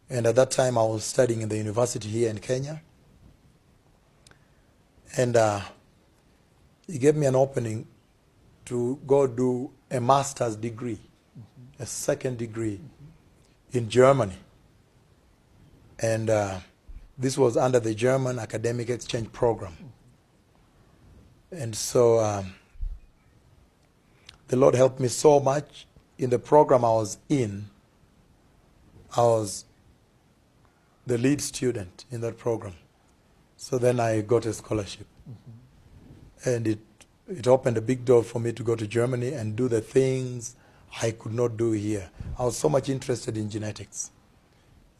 And at that time, I was studying in the university here in Kenya. And he gave me an opening to go do a master's degree, a second degree in Germany. And this was under the German Academic Exchange Program. And so the Lord helped me so much. In the program I was in, I was the lead student in that program. So then I got a scholarship. And it opened a big door for me to go to Germany and do the things I could not do here. I was so much interested in genetics.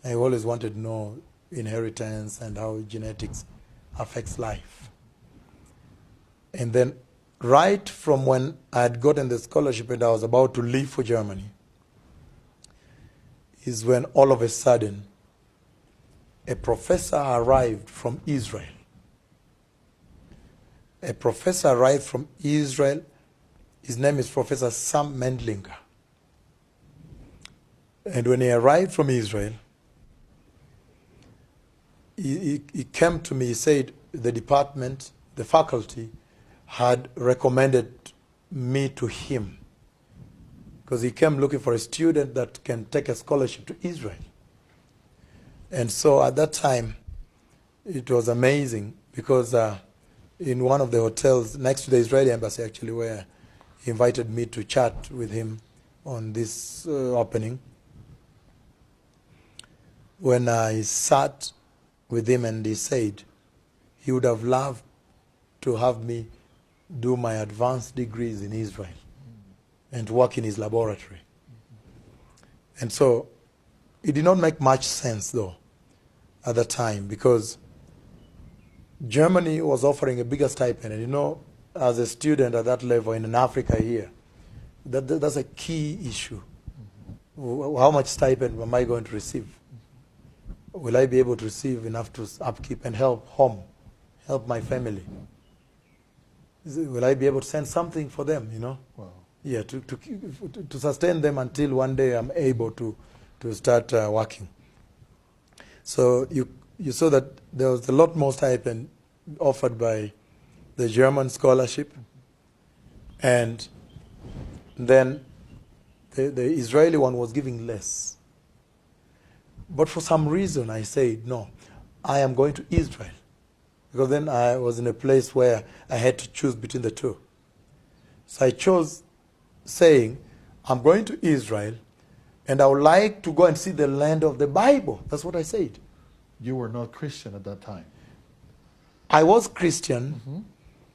I always wanted to know inheritance and how genetics affects life. And then right from when I had gotten the scholarship and I was about to leave for Germany is when all of a sudden a professor arrived from Israel. A professor arrived from Israel. His name is Professor Sam Mendlinger. And when he arrived from Israel, he came to me, he said the department, the faculty, had recommended me to him because he came looking for a student that can take a scholarship to Israel. And so at that time, it was amazing because in one of the hotels next to the Israeli embassy, actually, where he invited me to chat with him on this opening, when I sat with him and he said he would have loved to have me do my advanced degrees in Israel and work in his laboratory. And so it did not make much sense, though, at the time, because Germany was offering a bigger stipend. And you know, as a student at that level in Africa here, that's a key issue. How much stipend am I going to receive? Will I be able to receive enough to upkeep and help home, help my family? Will I be able to send something for them, you know? Wow. Yeah, to sustain them until one day I'm able to start working. So you saw that there was a lot more stipend offered by the German scholarship. And then the Israeli one was giving less. But for some reason I said, no, I am going to Israel. Because then I was in a place where I had to choose between the two. So I chose saying, I'm going to Israel and I would like to go and see the land of the Bible. That's what I said. You were not Christian at that time. I was Christian,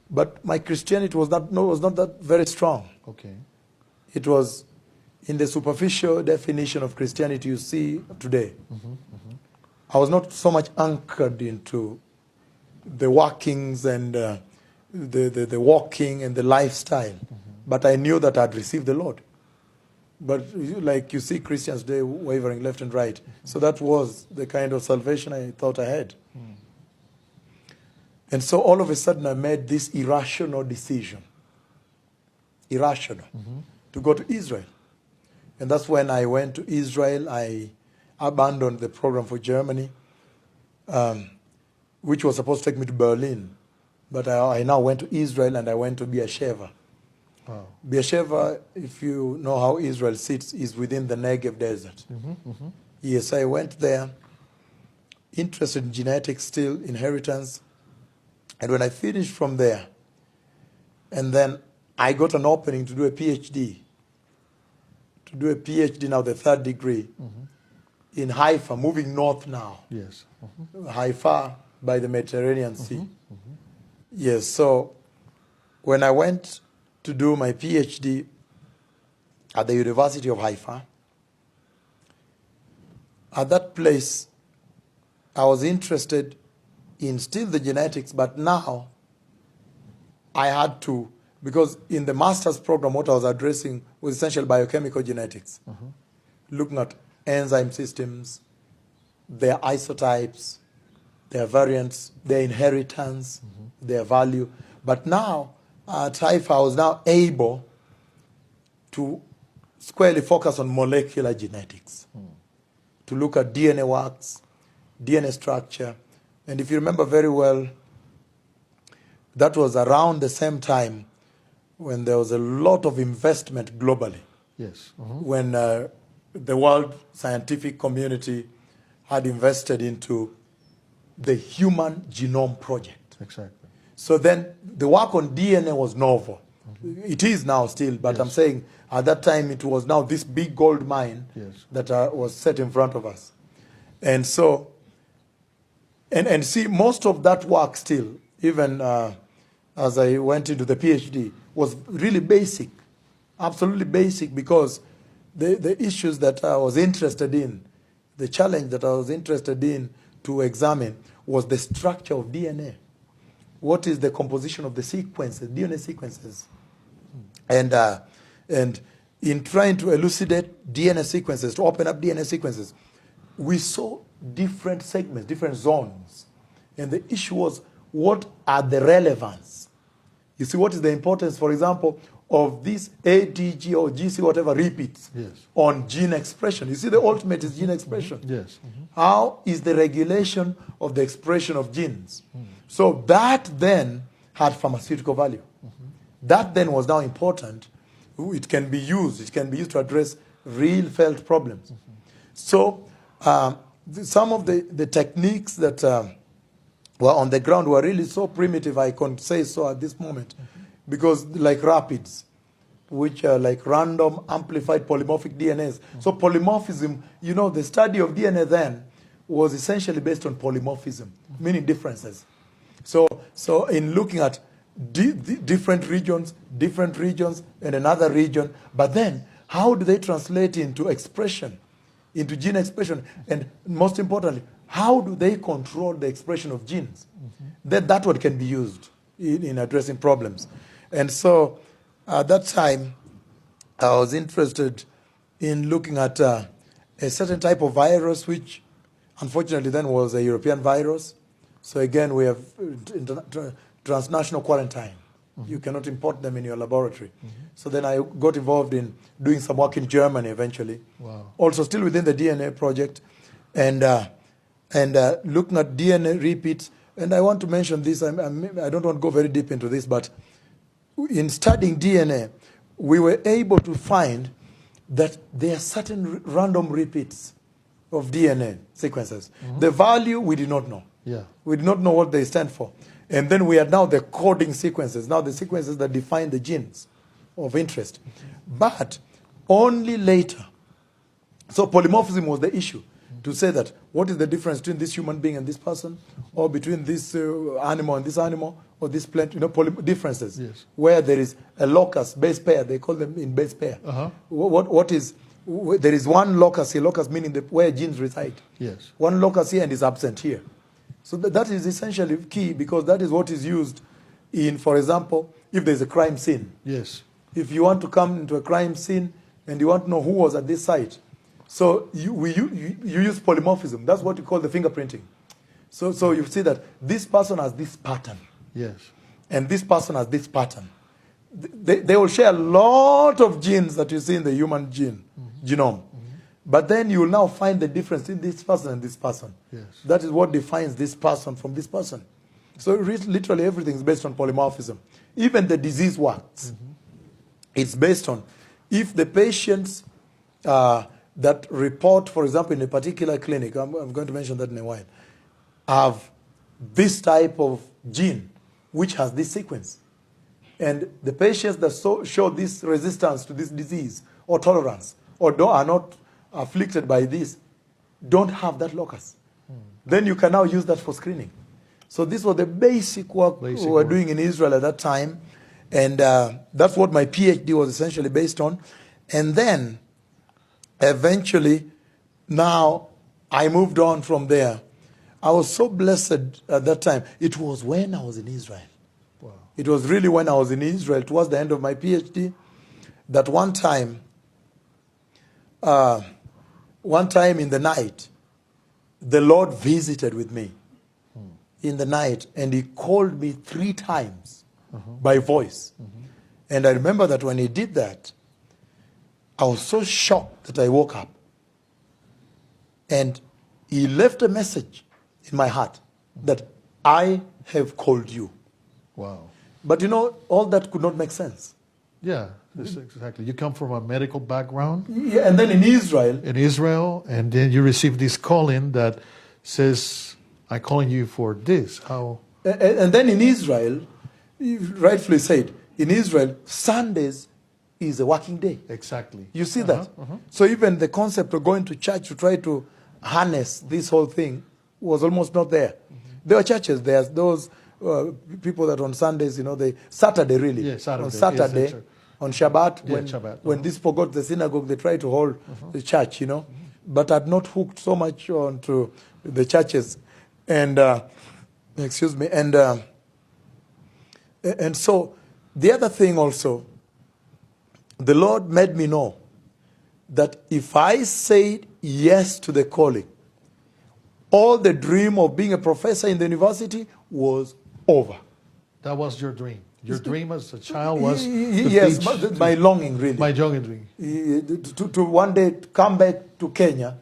but my Christianity was not that very strong. Okay. It was in the superficial definition of Christianity you see today. I was not so much anchored into the workings and the walking and the lifestyle. But I knew that I'd received the Lord. But like you see Christians today wavering left and right. So that was the kind of salvation I thought I had. And so all of a sudden I made this irrational decision. Irrational. To go to Israel. And that's when I went to Israel. I abandoned the program for Germany, which was supposed to take me to Berlin. But I now went to Israel and I went to Beersheba. Wow. Beersheba, if you know how Israel sits, is within the Negev desert. Yes, I went there, interested in genetics still, inheritance. And when I finished from there, and then I got an opening to do a PhD. To do a PhD now, the third degree, in Haifa, moving north now. Yes. Haifa by the Mediterranean Sea. Yes, so when I went to do my PhD at the University of Haifa, at that place, I was interested in still the genetics, but now I had to, because in the master's program, what I was addressing was essential biochemical genetics, looking at enzyme systems, their isotypes, their variants, their inheritance, their value. But now, at Haifa, I was now able to squarely focus on molecular genetics, to look at DNA works, DNA structure. And if you remember very well, that was around the same time when there was a lot of investment globally. Yes. When the world scientific community had invested into the Human Genome Project. Exactly. So then the work on DNA was novel. It is now still, but Yes. I'm saying at that time it was now this big gold mine Yes. that was set in front of us. And so, and see, most of that work still, even as I went into the PhD, was really basic, absolutely basic, because the issues that I was interested in, the challenge that I was interested in to examine was the structure of DNA. What is the composition of the sequences, DNA sequences? And in trying to elucidate DNA sequences, to open up DNA sequences, we saw different segments, different zones. And the issue was, what are the relevance? You see, what is the importance, for example, of this ATG or GC, whatever, repeats Yes. on gene expression? You see, the ultimate is gene expression. Yes. How is the regulation of the expression of genes? So that then had pharmaceutical value. That then was now important. It can be used. It can be used to address real felt problems. So some of the techniques that were on the ground were really so primitive, I can say so at this moment, because like rapids, which are like random amplified polymorphic DNAs. So polymorphism, you know, the study of DNA then was essentially based on polymorphism, meaning differences. So in looking at different regions, and another region, but then how do they translate into expression, into gene expression, and most importantly, how do they control the expression of genes? That's what can be used in addressing problems. And so at that time, I was interested in looking at a certain type of virus, which unfortunately then was a European virus. So again, we have transnational quarantine. You cannot import them in your laboratory. So then I got involved in doing some work in Germany eventually. Wow. Also still within the DNA project, and looking at DNA repeats. And I want to mention this, I don't want to go very deep into this, but in studying DNA, we were able to find that there are certain random repeats of DNA sequences. The value we did not know. Yeah. We did not know what they stand for. And then we are now the coding sequences, now the sequences that define the genes of interest. But only later. So polymorphism was the issue, to say that what is the difference between this human being and this person, or between this animal and this animal, or this plant, differences. Yes. Where there is a locus, base pair, they call them in base pair. There is one locus here, locus meaning where genes reside. Yes. One locus here and is absent here. So that is essentially key, because that is what is used in, for example, if there's a crime scene. Yes. If you want to come into a crime scene and you want to know who was at this site, so you use polymorphism. That's what you call the fingerprinting. So you see that this person has this pattern. Yes. And this person has this pattern. They will share a lot of genes that you see in the human genome. But then you will now find the difference in this person and this person. Yes. That is what defines this person from this person. So literally everything is based on polymorphism. Even the disease works. It's based on, if the patients that report, for example, in a particular clinic, I'm going to mention that in a while, have this type of gene, which has this sequence. And the patients that show this resistance to this disease, or tolerance, or are not afflicted by this, don't have that locus. Then you can now use that for screening. So this was the basic work we were doing in Israel at that time. And that's what my PhD was essentially based on. And then, eventually, now I moved on from there. I was so blessed at that time. It was when I was in Israel. Wow. It was really when I was in Israel, towards the end of my PhD, that one time in the night, the Lord visited with me in the night, and he called me 3 times by voice. And I remember that when he did that, I was so shocked that I woke up. And he left a message in my heart that I have called you. Wow. But you know, all that could not make sense. Yeah, that's exactly. You come from a medical background Yeah, and then in Israel, and then you receive this calling that says, "I'm calling you for this." How? and then in Israel, you rightfully said, in Israel, Sundays is a working day. Exactly. You see that? So even the concept of going to church to try to harness this whole thing was almost not there. There are churches, there's those people that on Sundays, you know, Saturday really. Yeah, Saturday. On Yes, Saturday, that's right. on Shabbat, Yeah, when, Shabbat, when these people go to the synagogue, they try to hold the church, you know. But I'd not hooked so much onto the churches. And, excuse me, and so the other thing also, the Lord made me know that if I said yes to the calling, all the dream of being a professor in the university was over. That was your dream. Your dream as a child was to yes, teach, my longing really. my young dream. To one day come back to Kenya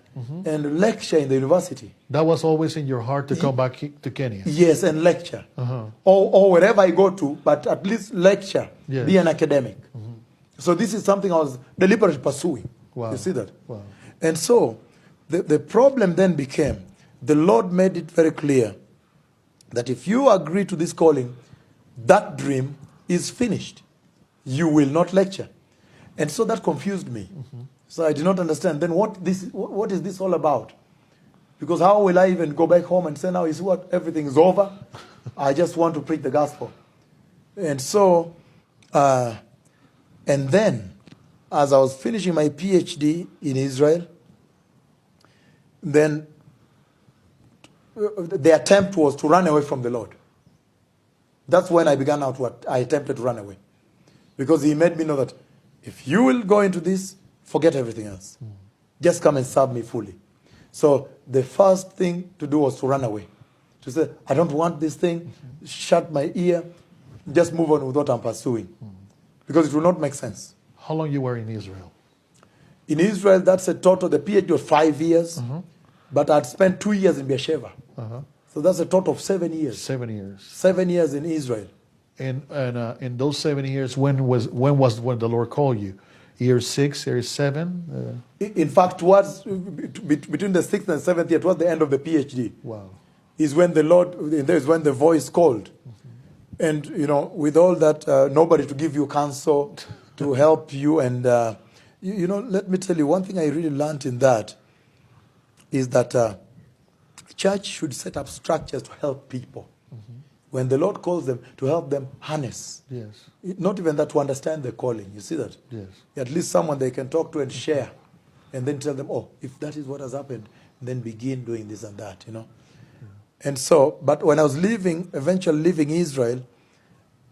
and lecture in the university. That was always in your heart to come back to Kenya. Yes, and lecture. Uh-huh. Or wherever I go to, but at least lecture, Yes. be an academic. So this is something I was deliberately pursuing. Wow. You see that? Wow. And so the problem then became, the Lord made it very clear that if you agree to this calling, that dream is finished. You will not lecture. And so that confused me. So I did not understand. Then what is this all about? Because how will I even go back home and say, now, is what, everything is over? I just want to preach the gospel. And so, and then, as I was finishing my PhD in Israel, then the attempt was to run away from the Lord. That's when I began out what I attempted to run away. Because he made me know that if you will go into this, forget everything else. Just come and serve me fully. So the first thing to do was to run away. To say, I don't want this thing, shut my ear, just move on with what I'm pursuing. Because it will not make sense. How long you were in Israel? In Israel, that's a total, the PhD was 5 years, but I'd spent 2 years in Beersheba. So that's a total of 7 years. 7 years. 7 years in Israel. And in those 7 years, when the Lord called you? Year 6, year 7? In fact, towards between the 6th and 7th year, towards the end of the PhD, Wow. is when the Lord, is when the voice called. And, you know, with all that, nobody to give you counsel, to help you. And, you know, let me tell you, one thing I really learned in that is that church should set up structures to help people. When the Lord calls them, to help them harness. Yes. Not even that, to understand the calling. You see that? Yes. At least someone they can talk to and share. And then tell them, oh, if that is what has happened, then begin doing this and that, you know. And so, but when I was eventually leaving Israel,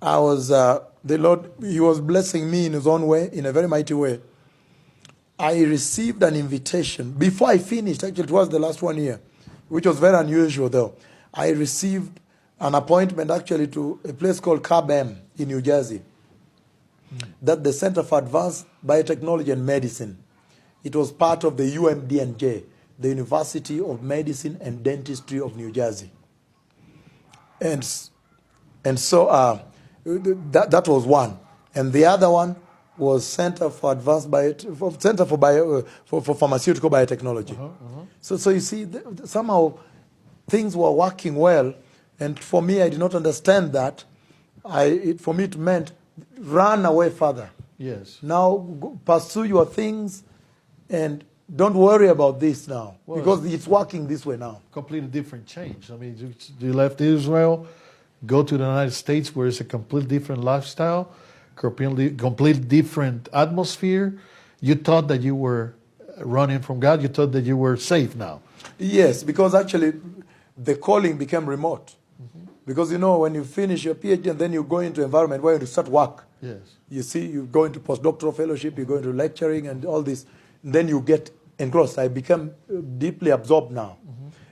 I was, the Lord, he was blessing me in his own way, in a very mighty way. I received an invitation. Before I finished, actually it was the last 1 year, which was very unusual though. I received an appointment actually to a place called CABM in New Jersey. That's the Center for Advanced Biotechnology and Medicine. It was part of the UMDNJ, the University of Medicine and Dentistry of New Jersey. And so that was one. And the other one was Center for Advanced Center for Pharmaceutical Biotechnology. So you see, somehow things were working well. And for me, I did not understand that. For me, it meant run away further. Yes. Now pursue your things and don't worry about this now. Well, because it's working this way now. Completely different change. I mean, you left Israel, go to the United States where it's a completely different lifestyle, completely different atmosphere. You thought that you were running from God. You thought that you were safe now. Yes, because actually the calling became remote. Because, you know, when you finish your PhD and then you go into environment where you start work. Yes. You see, you go into postdoctoral fellowship, you go into lecturing and all this. And then you get engrossed. I become deeply absorbed now.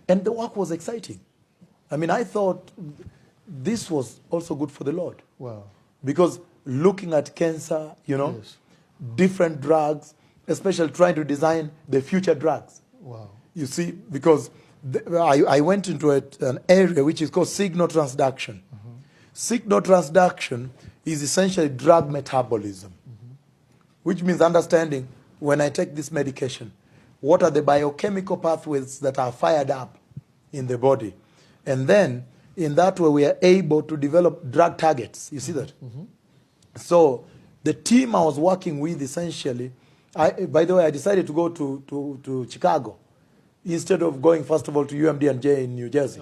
And the work was exciting. I mean, I thought this was also good for the Lord. Wow. Because looking at cancer, you know, Yes. different drugs, especially trying to design the future drugs. Wow. You see, because I went into an area which is called signal transduction. Signal transduction is essentially drug metabolism, which means understanding when I take this medication, what are the biochemical pathways that are fired up in the body. And then in that way we are able to develop drug targets. You see that? So the team I was working with essentially, by the way, I decided to go to Chicago instead of going first of all to UMD&J in New Jersey,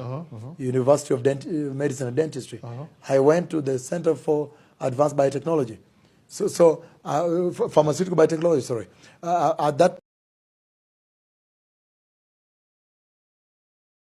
University of Medicine and Dentistry. I went to the Center for Advanced Biotechnology. So pharmaceutical biotechnology, sorry. At that